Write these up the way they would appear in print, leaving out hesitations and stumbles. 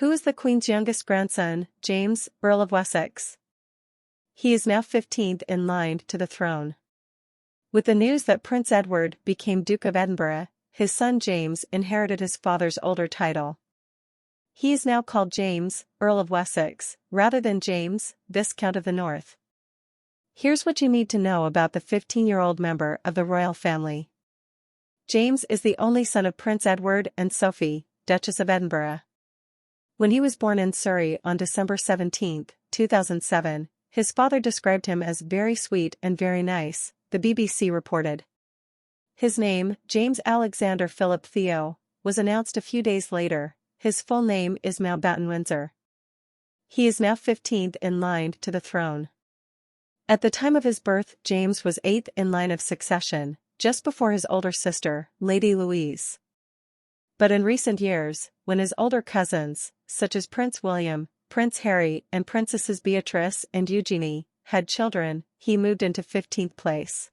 Who is the Queen's youngest grandson, James, Earl of Wessex? He is now 15th in line to the throne. With the news that Prince Edward became Duke of Edinburgh, his son James inherited his father's older title. He is now called James, Earl of Wessex, rather than James, Viscount of the North. Here's what you need to know about the 15-year-old member of the royal family. James is the only son of Prince Edward and Sophie, Duchess of Edinburgh. When he was born in Surrey on December 17, 2007, his father described him as very sweet and very nice, the BBC reported. His name, James Alexander Philip Theo, was announced a few days later. His full name is Mountbatten-Windsor. He is now 15th in line to the throne. At the time of his birth, James was 8th in line of succession, just before his older sister, Lady Louisa. But in recent years, when his older cousins, such as Prince William, Prince Harry and Princesses Beatrice and Eugenie, had children, he moved into 15th place.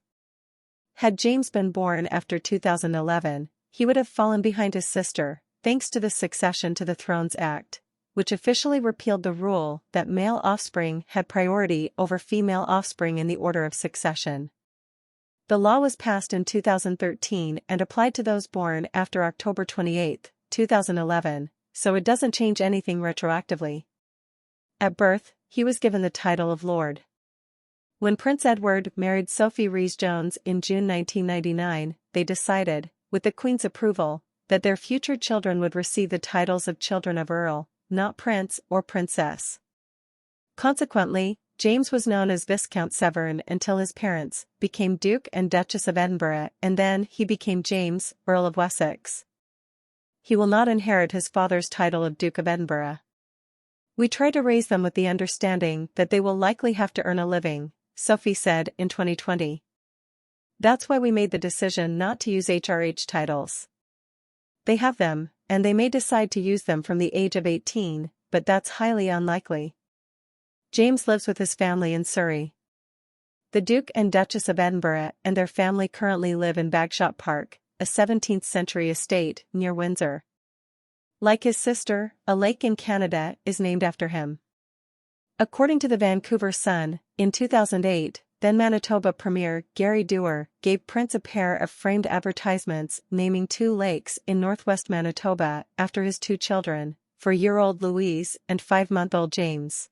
Had James been born after 2011, he would have fallen behind his sister, thanks to the Succession to the Thrones Act, which officially repealed the rule that male offspring had priority over female offspring in the order of succession. The law was passed in 2013 and applied to those born after October 28, 2011, so it doesn't change anything retroactively. At birth, he was given the title of Lord. When Prince Edward married Sophie Rhys-Jones in June 1999, they decided, with the Queen's approval, that their future children would receive the titles of children of Earl, not Prince or Princess. Consequently, James was known as Viscount Severn until his parents became Duke and Duchess of Edinburgh, and then he became James, Earl of Wessex. He will not inherit his father's title of Duke of Edinburgh. We try to raise them with the understanding that they will likely have to earn a living, Sophie said in 2020. That's why we made the decision not to use HRH titles. They have them, and they may decide to use them from the age of 18, but that's highly unlikely. James lives with his family in Surrey. The Duke and Duchess of Edinburgh and their family currently live in Bagshot Park, a 17th-century estate near Windsor. Like his sister, a lake in Canada is named after him. According to the Vancouver Sun, in 2008, then Manitoba Premier Gary Dewar gave Prince a pair of framed advertisements naming 2 lakes in northwest Manitoba after his 2 children, 4-year-old Louise and 5-month-old James.